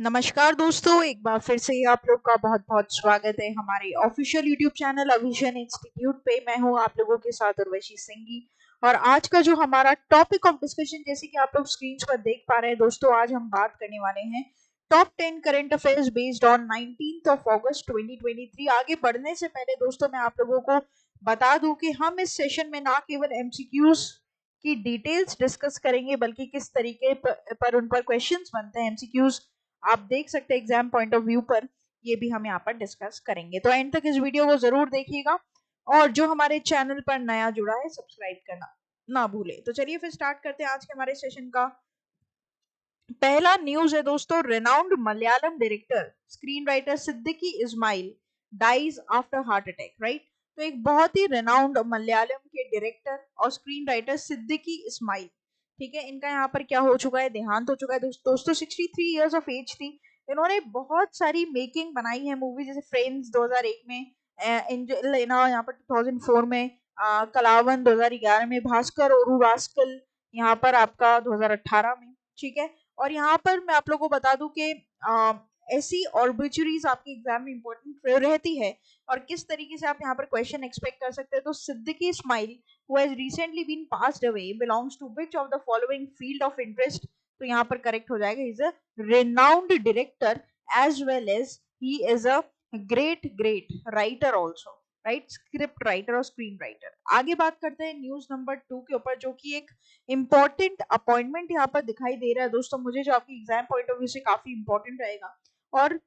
नमस्कार दोस्तों, एक बार फिर से आप लोग का बहुत बहुत स्वागत है हमारे ऑफिशियल यूट्यूब चैनल अविजन इंस्टीट्यूट पे। मैं हूं आप लोगों के साथ उर्वशी सिंगी। और आज का जो हमारा टॉपिक ऑफ डिस्कशन, जैसे कि आप लोग स्क्रीन पर देख पा रहे हैं दोस्तों, आज हम बात करने वाले हैं top 10 current affairs based on 19th of अगस्त 2023। आगे बढ़ने से पहले दोस्तों मैं आप लोगों को बता दूं कि हम इस सेशन में ना केवल एमसीक्यूज की डिटेल्स डिस्कस करेंगे, बल्कि किस तरीके पर उन पर क्वेश्चंस बनते हैं, एमसीक्यूज आप देख सकते हैं एग्जाम पॉइंट ऑफ व्यू पर, ये भी हम यहाँ पर डिस्कस करेंगे। तो एंड तक इस वीडियो को जरूर देखिएगा और जो हमारे चैनल पर नया जुड़ा है सब्सक्राइब करना ना भूले। तो चलिए फिर स्टार्ट करते हैं आज के हमारे सेशन का। पहला न्यूज है दोस्तों, renowned Malayalam director screen writer Siddique Ismail dies after heart attack. Right, तो एक बहुत ही रेनाउंड मलयालम के डायरेक्टर और स्क्रीन राइटर सिद्दीकी इस्माइल, ठीक है, इनका यहाँ पर क्या हो चुका है, देहांत हो चुका है दोस्तों। 63 इयर्स ऑफ एज थी। इन्होंने बहुत सारी मेकिंग बनाई है मूवी, जैसे फ्रेंड्स 2001 में, एंजल यहाँ पर 2004 में, कलावन 2011 में, भास्कर ओरू रास्कल यहाँ पर आपका 2018 में, ठीक है। और यहाँ पर मैं आप लोगों को बता दूं कि ऐसी ऑर्बिचुरीज आपके एग्जाम में इंपॉर्टेंट रहती है और किस तरीके से आप यहाँ पर क्वेश्चन एक्सपेक्ट कर सकते हैं। तो Siddiqui Ismail who has recently been passed away belongs to which of the following field of interest? तो यहाँ पर करेक्ट हो जाएगा, he is a renowned director as well as he is a great writer also, right, script writer और screen writer. आगे बात करते हैं न्यूज नंबर 2 के ऊपर, जो कि एक इंपॉर्टेंट अपॉइंटमेंट यहाँ पर दिखाई दे रहा है दोस्तों मुझे, जो आपकी एग्जाम पॉइंट ऑफ व्यू से काफी इंपॉर्टेंट रहेगा। और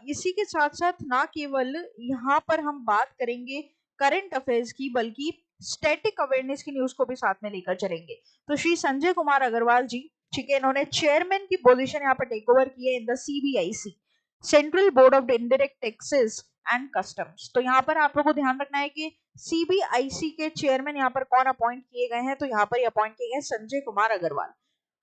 इसी के साथ साथ ना केवल यहाँ पर हम बात करेंगे करंट अफेयर्स की, बल्कि स्टैटिक अवेयरनेस की न्यूज को भी साथ में लेकर चलेंगे। तो श्री संजय कुमार अग्रवाल जी, ठीक है, इन्होंने चेयरमैन की पोजीशन यहाँ पर टेक ओवर की है in the CBIC, central board of indirect taxes and customs. तो यहाँ पर आप लोगों को ध्यान रखना है कि सीबीआईसी के चेयरमैन यहाँ पर कौन अपॉइंट किए गए हैं, तो यहाँ पर अपॉइंट किए गए Sanjay Kumar Agarwal.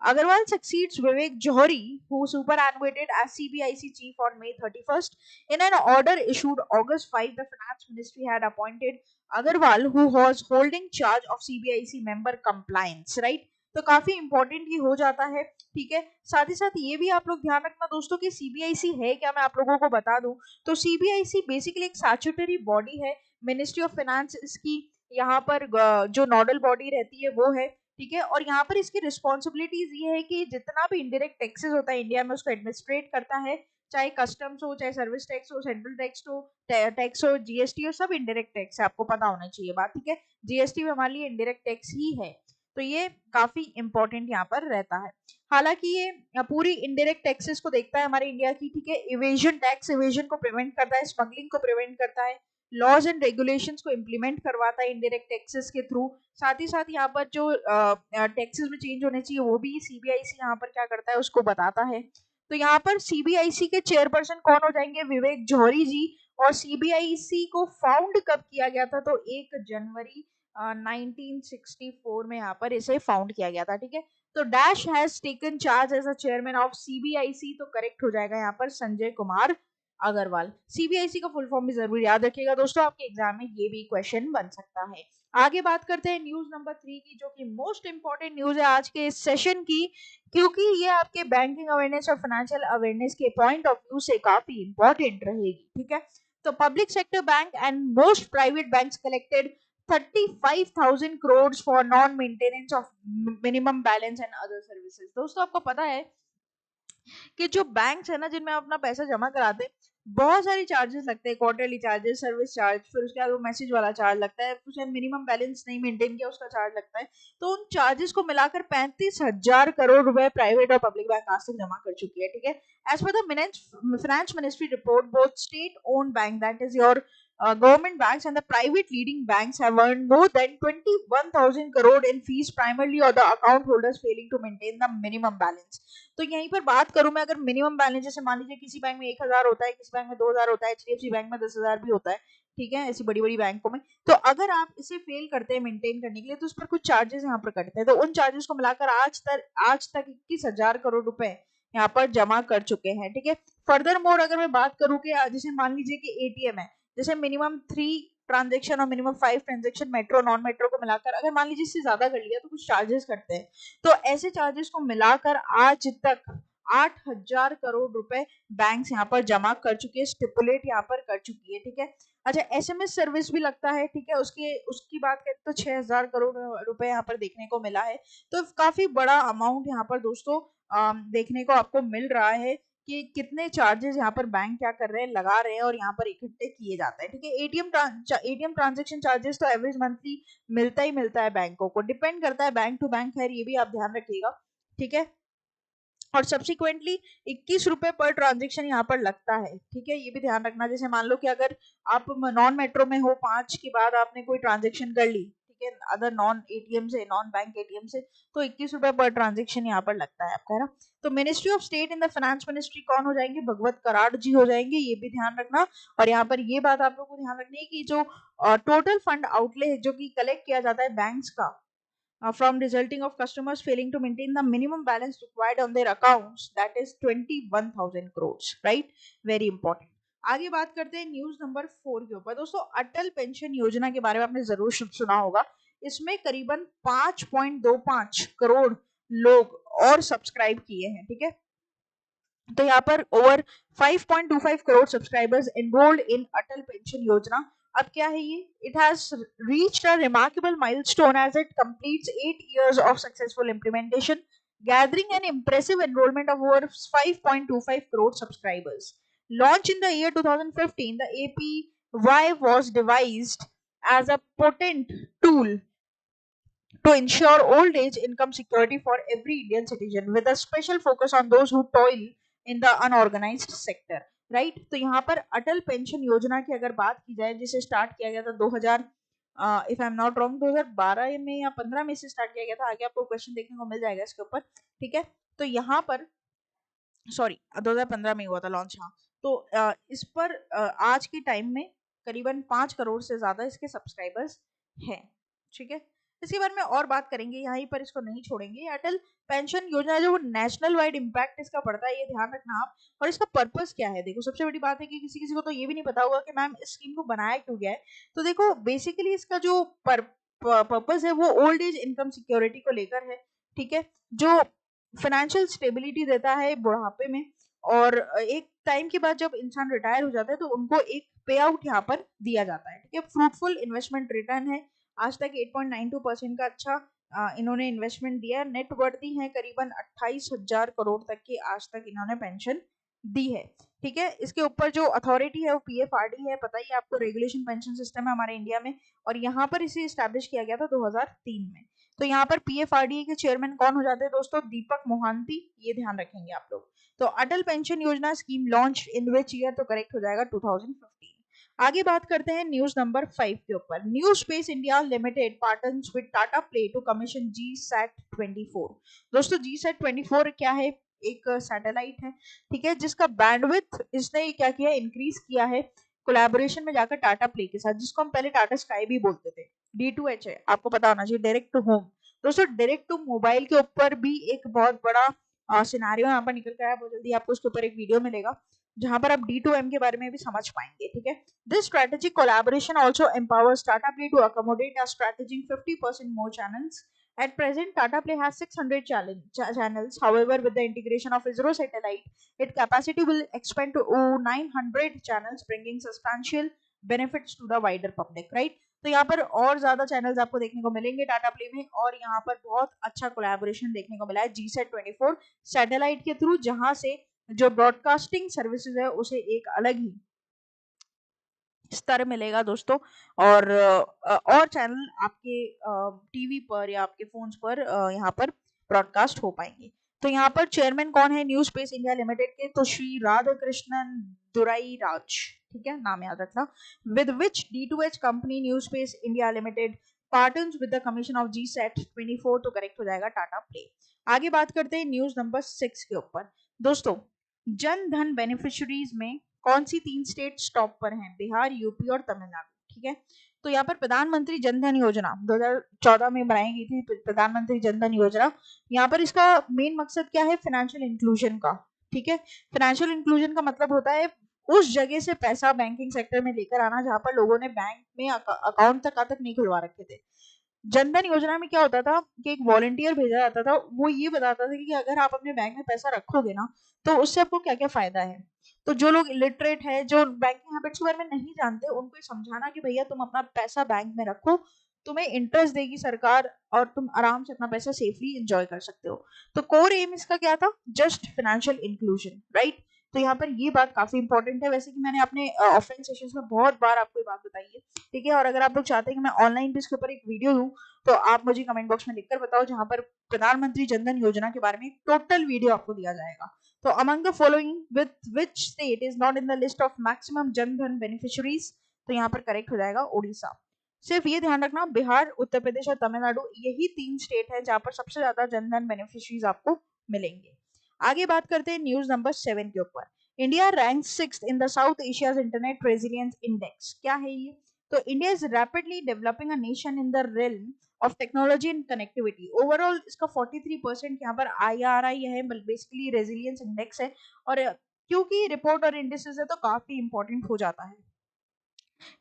Agarwal succeeds Vivek Johri, who superannuated as CBIC chief on May 31st. In an order issued August 5, the Finance Ministry had appointed Agarwal, who was holding charge of CBIC member compliance. Right? तो काफी important ही हो जाता है, ठीक है। साथ ही साथ ये भी आप लोग ध्यान रखना दोस्तों कि सीबीआईसी है क्या, मैं आप लोगों को बता दूं तो सीबीआईसी बेसिकली एक स्टैट्यूटरी बॉडी है, मिनिस्ट्री ऑफ फाइनेंस की यहाँ पर जो नोडल बॉडी रहती है वो है, ठीक है। और यहाँ पर इसकी रिस्पॉन्सिबिलिटीज ये है कि जितना भी इंडायरेक्ट टैक्सेस होता है इंडिया में उसको एडमिनिस्ट्रेट करता है, चाहे कस्टम्स हो, चाहे सर्विस टैक्स हो, सेंट्रल टैक्स हो, जीएसटी हो, सब इंडायरेक्ट टैक्स है, आपको पता होना चाहिए बात, ठीक है। जीएसटी भी हमारे लिए इंडायरेक्ट टैक्स ही है, तो ये काफी इंपॉर्टेंट यहाँ पर रहता है। हालांकि ये पूरी इंडायरेक्ट टैक्सेस को देखता है हमारे इंडिया की, ठीक है। इवेजन, टैक्स इवेजन को प्रिवेंट करता है, स्मगलिंग को प्रिवेंट करता है, लॉज एंड रेगुलेशंस को इम्प्लीमेंट करवाता है इंडायरेक्ट टैक्सेस के थ्रू। साथ ही साथ यहाँ पर जो टैक्सेस में चेंज होने चाहिए वो भी सीबीआईसी यहाँ पर क्या करता है उसको बताता है। तो यहाँ पर सीबीआईसी के चेयरपर्सन कौन हो जाएंगे, विवेक जौहरी जी। और सीबीआईसी को फाउंड कब किया गया था, तो 1 जनवरी 1964 में यहाँ पर इसे फाउंड किया गया था, ठीक है। तो dash has taken charge as a chairman of CBIC, तो करेक्ट हो जाएगा यहाँ पर संजय कुमार अग्रवाल। सीबीआईसी का फुल फॉर्म भी जरूर याद रखिएगा दोस्तों, आपके एग्जाम में ये भी क्वेश्चन बन सकता है। आगे बात करते हैं न्यूज नंबर 3 की, जो कि मोस्ट इंपॉर्टेंट न्यूज है आज के इस सेशन की, क्योंकि ये आपके बैंकिंग अवेयरनेस और फाइनेंशियल अवेयरनेस के पॉइंट ऑफ व्यू से काफी इंपॉर्टेंट रहेगी, ठीक है। तो public sector bank and most private banks collected 35,000 crores for non maintenance of minimum balance and other services. दोस्तों आपको पता है कि जो बैंक्स है ना जिनमें आप अपना पैसा जमा कराते हैं, बहुत सारी चार्जेस लगते हैं, क्वार्टरली चार्जेस, सर्विस चार्ज, फिर उसके बाद वो मैसेज वाला चार्ज लगता है, कुछ मिनिमम बैलेंस नहीं मेंटेन किया उसका चार्ज लगता है। तो उन चार्जेस को मिलाकर 35,000 करोड़ रुपए प्राइवेट और पब्लिक बैंक आज तक जमा कर चुकी है, ठीक है। As per the finance ministry report, both state owned bank, that is your government banks and the private leading banks have earned more than 21,000 crore in fees, primarily or the account holders failing to maintain the minimum balance। तो यहीं पर बात करूं मैं, अगर minimum balance जैसे मान लीजिए किसी बैंक में 1,000 होता है, किसी बैंक में 2,000 होता है, एचडीएफसी बैंक में 10,000 भी होता है, ठीक है, ऐसी बड़ी बड़ी बैंकों में। तो अगर आप इसे फेल करते हैं मेंटेन करने के लिए तो उस पर कुछ चार्जेस यहाँ पर कटते हैं, तो उन चार्जेस को मिलाकर आज तक 21,000 करोड़ रुपए यहाँ पर जमा कर चुके हैं, ठीक है। फर्दर मोर अगर मैं बात करूं कि जैसे मान लीजिए कि एटीएम है, जैसे मिनिमम 3 ट्रांजेक्शन और minimum 5 transaction metro non metro को मिलाकर अगर मान लीजिए इससे ज्यादा कर लिया तो कुछ चार्जेस करते हैं। तो ऐसे चार्जेस को मिलाकर आज तक 8,000 करोड़ रुपए बैंक यहाँ पर जमा कर चुकी है, स्टिपुलेट यहाँ पर कर चुकी है। ठीक है, अच्छा एसएमएस सर्विस भी लगता है। ठीक है, उसकी बात करें तो 6,000 करोड़ रुपए यहाँ पर देखने को मिला है। तो काफी बड़ा अमाउंट यहाँ पर दोस्तों देखने को आपको मिल रहा है कि कितने चार्जेस यहाँ पर बैंक क्या कर रहे हैं, लगा रहे हैं और यहाँ पर इकट्ठे किए जाते हैं। ठीक है, एटीएम ट्रांजेक्शन चार्जेस तो एवरेज मंथली मिलता ही मिलता है बैंकों को, डिपेंड करता है बैंक टू बैंक, खैर ये भी आप ध्यान रखिएगा। ठीक है, और सब्सिक्वेंटली 21 रुपए पर ट्रांजेक्शन यहाँ पर लगता है। ठीक है, ये भी ध्यान रखना। जैसे मान लो कि अगर आप नॉन मेट्रो में हो, 5 के बाद आपने कोई ट्रांजेक्शन कर ली, ठीक है, अदर नॉन एटीएम से, नॉन बैंक एटीएम से, तो 21 रुपए पर ट्रांजेक्शन यहाँ पर लगता है आपका, है ना। तो ministry of state in the finance ministry कौन हो जाएंगे? भगवत कराड़ जी हो जाएंगे, ये भी ध्यान रखना। और यहाँ पर ये बात आप लोगों को ध्यान रखनी है कि जो टोटल फंड आउटले जो कि कलेक्ट किया जाता है बैंक्स का from resulting of customers failing to maintain the minimum balance required on their accounts, that is 21,000 crores, right? Very important. आगे बात करते हैं न्यूज नंबर 4 के ऊपर। दोस्तों अटल पेंशन योजना के बारे में आपने जरूर सुना होगा। इसमें करीबन 5.25 करोड़ लोग और सब्सक्राइब किए हैं। ठीक है, तो यहाँ पर over 5.25 crore subscribers enrolled in Atal pension Yojana. अब क्या है ये? It has reached a remarkable milestone as it completes 8 years of successful implementation, gathering an impressive enrollment of over 5.25 crore subscribers. Launched in the year 2015, the APY was devised as a potent tool to ensure old age income security for every Indian citizen, with a special focus on those who toil in the unorganized sector. Right, तो यहाँ पर अटल pension योजना की अगर बात की जाए, जिसे स्टार्ट किया गया था 2000, if I am not wrong, 2012 में या 15 में से स्टार्ट किया गया था। आगे आपको क्वेश्चन देखने को मिल जाएगा इसके ऊपर। ठीक है, तो यहाँ पर सॉरी 2015 में हुआ था लॉन्च। हाँ, तो इस पर आज के टाइम में करीबन 5 करोड़ से ज्यादा इसके सब्सक्राइबर्स हैं। ठीक है, इसके बारे में और बात करेंगे, यहीं पर इसको नहीं छोड़ेंगे। अटल पेंशन योजना जो नेशनल वाइड इम्पैक्ट इसका पड़ता है, ये ध्यान रखना आप। और इसका पर्पस क्या है? देखो, सबसे बड़ी बात है कि किसी किसी को तो ये भी नहीं पता होगा कि मैम इस स्कीम को बनाया क्यों गया है। तो देखो, बेसिकली इसका जो पर्पस है वो ओल्ड एज इनकम सिक्योरिटी को लेकर है। ठीक है, जो फाइनेंशियल स्टेबिलिटी देता है बुढ़ापे में, और एक टाइम के बाद जब इंसान रिटायर हो जाता है तो उनको एक पे आउट यहाँ पर दिया जाता है। ठीक है, फ्रूटफुल इन्वेस्टमेंट रिटर्न है। आज तक 8.92% का अच्छा इन्होंने इन्वेस्टमेंट दिया है। नेट वर्दी है करीबन 28,000 करोड़ तक की आज तक इन्होंने पेंशन दी है। ठीक है, इसके ऊपर जो अथॉरिटी है वो पीएफआरडी है। पता ही आपको, रेगुलेशन पेंशन सिस्टम है हमारे इंडिया में, और यहाँ पर इसे स्टैब्लिश किया गया था 2003 में। तो यहाँ पर पीएफआरडी के चेयरमैन कौन हो जाते हैं दोस्तों? दीपक मोहांती, ये ध्यान रखेंगे आप लोग। तो अटल पेंशन योजना scheme launch in which year? तो करेक्ट हो जाएगा 2015। आगे बात करते हैं न्यूज नंबर 5 के ऊपर। New space India limited partners with Tata Play to commission GSAT-24। दोस्तों GSAT-24 क्या है? एक सैटेलाइट है। ठीक है, जिसका बैंडविड्थ इसने क्या किया? इंक्रीज किया है कोलैबोरेशन में जाकर टाटा प्ले के साथ, जिसको हम पहले टाटा स्काई भी बोलते थे। D2H है, आपको पता होना चाहिए, डायरेक्ट टू होम। दोस्तों डायरेक्ट टू मोबाइल के ऊपर भी एक बहुत बड़ा सिनेरियो यहाँ पर निकल कर आया। बहुत जल्दी आपको उसके ऊपर एक वीडियो मिलेगा जहां पर आप D2M के बारे में भी समझ पाएंगे। ठीक है, this strategic collaboration also empowers Tata Play to accommodate a strategic 50% more channels. At present, Tata Play has 600 channels. However, with the integration of ISRO satellite, its capacity will expand to 900 channels, bringing substantial benefits to the wider public. Right? तो यहाँ पर और ज्यादा channels आपको देखने को मिलेंगे Tata play में, और यहाँ पर बहुत अच्छा कोलैबोरेशन देखने को मिला है GSAT-24 सैटेलाइट के थ्रू, जहां से जो ब्रॉडकास्टिंग सर्विसेज है उसे एक अलग ही स्तर मिलेगा दोस्तों। और चैनल आपके टीवी पर या आपके फोन्स पर यहाँ पर ब्रॉडकास्ट हो पाएंगे। तो यहाँ पर चेयरमैन कौन है न्यू स्पेस इंडिया लिमिटेड के? तो श्री राधाकृष्णन दुराई राज। ठीक है, नाम याद रखना। With which D2H company new space India limited partners with the commission of GSAT-24। तो करेक्ट हो जाएगा टाटा प्ले। आगे बात करते हैं न्यूज नंबर 6 के ऊपर। दोस्तों जन धन बेनिफिशियरीज में कौन सी 3 स्टेट टॉप पर हैं? बिहार, यूपी और तमिलनाडु। ठीक है, तो यहाँ पर प्रधानमंत्री जन धन योजना 2014 में बनाई गई थी, प्रधानमंत्री जन धन योजना। यहाँ पर इसका मेन मकसद क्या है? फाइनेंशियल इंक्लूजन का। ठीक है, फाइनेंशियल इंक्लूजन का मतलब होता है उस जगह से पैसा बैंकिंग सेक्टर में लेकर आना जहां पर लोगों ने बैंक में अकाउंट तक नहीं खुलवा रखे थे। जनधन योजना में क्या होता था कि एक वॉलंटियर भेजा जाता था, वो ये बताता था कि अगर आप अपने बैंक में पैसा रखोगे ना तो उससे आपको क्या क्या फायदा है। तो जो लोग इलिटरेट है, जो बैंकिंग हैबिट्स के बारे में नहीं जानते, उनको ये समझाना कि भैया तुम अपना पैसा बैंक में रखो, तुम्हें इंटरेस्ट देगी सरकार और तुम आराम से अपना पैसा सेफली एंजॉय कर सकते हो। तो कोर एम इसका क्या था, जस्ट फाइनेंशियल इंक्लूजन, राइट। तो यहाँ पर ये बात काफी इंपॉर्टेंट है। वैसे कि मैंने अपने ऑफलाइन सेशंस में बहुत बार आपको ये बात बताई है, ठीक है। और अगर आप लोग चाहते हैं कि मैं ऑनलाइन भी इसके ऊपर एक वीडियो दूं तो आप मुझे कमेंट बॉक्स में लिखकर बताओ, जहां पर प्रधानमंत्री जनधन योजना के बारे में टोटल वीडियो आपको दिया जाएगा। तो among the following with which state is not in the list of maximum Jan Dhan beneficiaries, तो यहाँ पर करेक्ट हो जाएगा ओडिशा। सिर्फ ये ध्यान रखना, बिहार, उत्तर प्रदेश और तमिलनाडु, यही 3 स्टेट है जहां पर सबसे ज्यादा जनधन बेनिफिशियरीज आपको मिलेंगे। आगे बात करते हैं न्यूज नंबर 7 के ऊपर। India rank 6th in the south Asia's internet resilience index. क्या है ये? तो India is rapidly developing a nation in the realm of technology and connectivity. Overall इसका 43% यहाँ पर IRI है, बेसिकली रेजिलियंस इंडेक्स है। और क्योंकि रिपोर्ट और इंडिसेस है तो काफी इंपॉर्टेंट हो जाता है।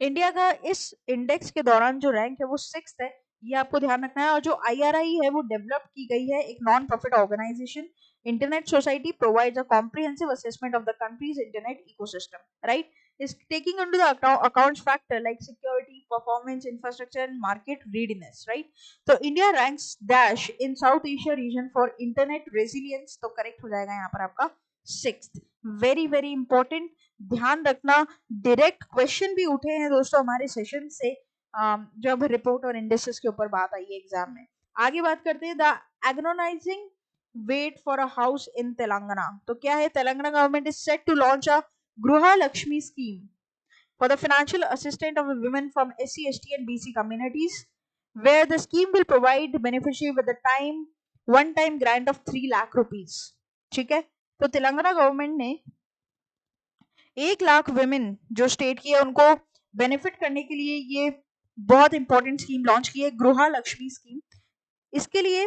इंडिया का इस इंडेक्स के दौरान जो रैंक है वो 6th है, ये आपको ध्यान रखना है। और जो IRI है वो डेवलप की गई है एक non profit organization. Internet society provides a comprehensive assessment of the country's internet ecosystem, right, is taking into the accounts factor like security, performance, infrastructure and market readiness, right? So India ranks dash in South Asia region for internet resilience, तो correct हो जाएगा यहाँ पर आपका 6th। Very very important, ध्यान रखना। Direct question भी उठे हैं दोस्तों हमारे सेशन से, जब रिपोर्ट और इंडेक्सेस के ऊपर बात आई है एग्जाम में। आगे बात करते हैं, the agonizing wait for a house in Telangana. तो क्या है, Telangana government is set to launch a Gruha Lakshmi scheme for the financial assistance of women from SC, ST and BC communities, where the scheme will provide beneficiary with a one-time grant of 3 lakh rupees। ठीक है, तो Telangana government ने 1 lakh women जो state की है उनको benefit करने के लिए ये बहुत इंपॉर्टेंट स्कीम लॉन्च की है, गृह लक्ष्मी स्कीम। इसके लिए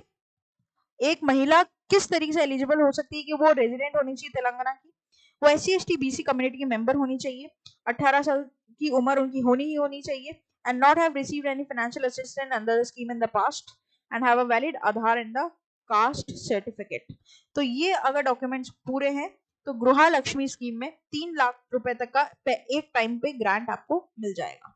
एक महिला किस तरीके से एलिजिबल हो सकती है कि वो रेजिडेंट होनी चाहिए तेलंगाना की, वो SC, ST, BC कम्युनिटी की मेंबर होनी चाहिए, 18 साल की उम्र उनकी होनी ही होनी चाहिए, and not have received any financial assistance under the scheme in the past, and have a valid Aadhaar and the caste certificate. तो ये अगर डॉक्यूमेंट्स पूरे हैं तो गृह लक्ष्मी स्कीम में 3 लाख रुपए तक का एक टाइम पे ग्रांट आपको मिल जाएगा।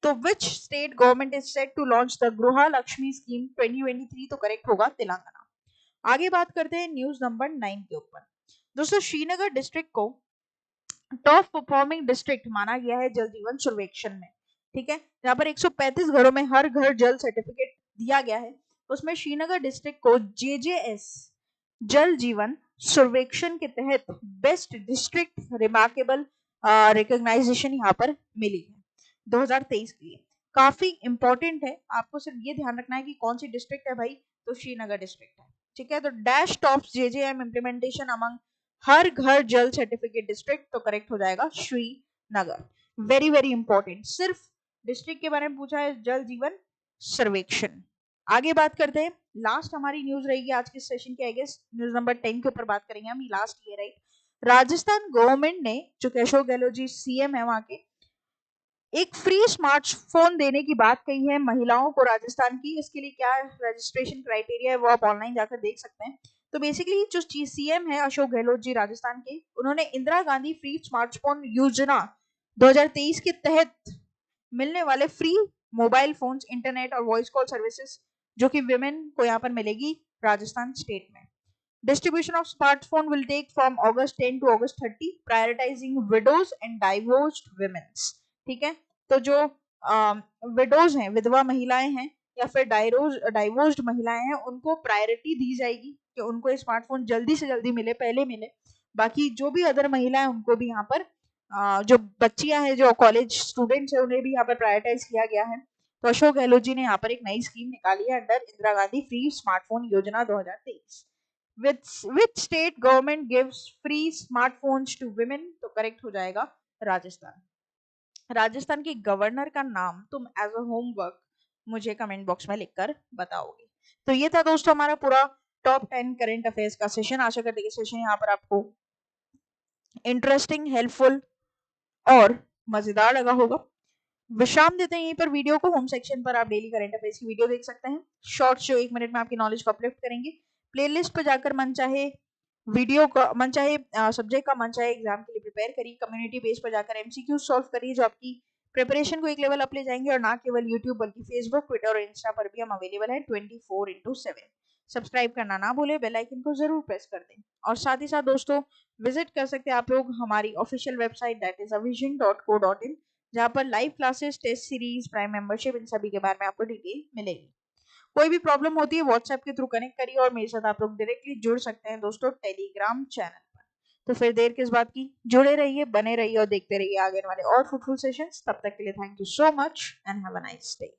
तो which state government is set to launch the Gruha Lakshmi scheme 2023, तो करेक्ट होगा तेलंगाना। आगे बात करते हैं न्यूज नंबर 9 के ऊपर। दोस्तों श्रीनगर डिस्ट्रिक्ट को टॉप परफॉर्मिंग डिस्ट्रिक्ट माना गया है जल जीवन सर्वेक्षण में, ठीक है। यहाँ पर 135 घरों में हर घर जल सर्टिफिकेट दिया गया है। उसमें श्रीनगर डिस्ट्रिक्ट को JJS जल जीवन सर्वेक्षण के तहत बेस्ट डिस्ट्रिक्ट रिमार्केबल रिकॉग्नाइजेशन यहाँ पर मिली है 2023 के लिए। काफी इंपॉर्टेंट है, आपको सिर्फ ये ध्यान रखना है कि कौन सी डिस्ट्रिक्ट है भाई, तो श्रीनगर डिस्ट्रिक्ट है, ठीक है। तो dash tops JJM implementation among Har Ghar Jal certificate district, तो करेक्ट हो जाएगा श्रीनगर। वेरी वेरी इंपॉर्टेंट, सिर्फ डिस्ट्रिक्ट के बारे में पूछा है, जल जीवन सर्वेक्षण। आगे बात करते हैं, लास्ट हमारी न्यूज रहेगी आज के सेशन की, आई गेस न्यूज नंबर 10 के ऊपर बात करेंगे हम, लास्ट ये राइट। राजस्थान गवर्नमेंट ने, जो कि अशोक गहलोत जी CM है वहां के, एक फ्री स्मार्टफोन देने की बात कही है महिलाओं को राजस्थान की। इसके लिए क्या रजिस्ट्रेशन क्राइटेरिया है वो आप ऑनलाइन जाकर देख सकते हैं। तो बेसिकली जो CM है अशोक गहलोत जी राजस्थान के, उन्होंने इंदिरा गांधी फ्री स्मार्टफोन योजना 2023 के तहत मिलने वाले फ्री मोबाइल फोन्स, इंटरनेट और वॉइस कॉल सर्विसेज जो कि विमेन को यहाँ पर मिलेगी राजस्थान स्टेट में। Distribution of smartphone will take from August 10 to August 30, prioritizing widows and divorced women। ठीक है, तो जो विडोज हैं, विधवा महिलाएं हैं या फिर डाइवोर्स्ड महिलाएं हैं, उनको प्रायोरिटी दी जाएगी कि उनको स्मार्टफोन जल्दी से जल्दी मिले, पहले मिले। बाकी जो भी अदर महिलाएं उनको भी यहाँ पर जो बच्चियां हैं, जो कॉलेज स्टूडेंट्स हैं, उन्हें भी यहाँ पर प्रायोरिटाइज किया गया है। तो अशोक गहलोत जी ने यहाँ पर एक नई स्कीम निकाली है under Indira Gandhi free smartphone योजना 2023। Which state government gives free smartphones to women, तो करेक्ट हो जाएगा राजस्थान। राजस्थान के गवर्नर का नाम तुम एज अ होमवर्क मुझे कमेंट बॉक्स में लिखकर बताओगे। तो ये था दोस्तों हमारा पूरा टॉप 10 करंट अफेयर्स का सेशन। आशा करते हैं कि सेशन यहाँ पर आपको इंटरेस्टिंग, हेल्पफुल और मजेदार लगा होगा। विश्राम देते हैं यहीं पर वीडियो को। होम सेक्शन पर आप डेली करंट अफेयर्स की वीडियो देख सकते हैं, शॉर्ट्स जो 1 मिनट में आपकी नॉलेज को अपलिफ्ट करेंगे। प्लेलिस्ट पर जाकर मन चाहे वीडियो का, मन चाहे सब्जेक्ट का, मन चाहे एग्जाम के लिए प्रिपेयर करिए। कम्युनिटी बेस पर जाकर एमसीक्यू सॉल्व करिए, जो आपकी प्रिपरेशन को एक लेवल अप ले जाएंगे। और ना केवल यूट्यूब बल्कि फेसबुक, ट्विटर और इंस्टा पर भी हम अवेलेबल हैं 24/7। सब्सक्राइब करना ना भूलें, बेल आइकन को जरूर प्रेस कर दें। और साथ ही साथ दोस्तों, विजिट कर सकते हैं आप लोग हमारी official website that is avision.co.in, जहाँ पर live classes, test series, prime membership, इन सभी के बारे में आपको डिटेल मिलेगी। कोई भी प्रॉब्लम होती है व्हाट्सएप के थ्रू कनेक्ट करिए और मेरे साथ आप लोग डायरेक्टली जुड़ सकते हैं दोस्तों टेलीग्राम चैनल पर। तो फिर देर किस बात की, जुड़े रहिए, बने रहिए और देखते रहिए आगे वाले और फ्रूटफुल सेशंस। तब तक के लिए thank you so much and have a nice day.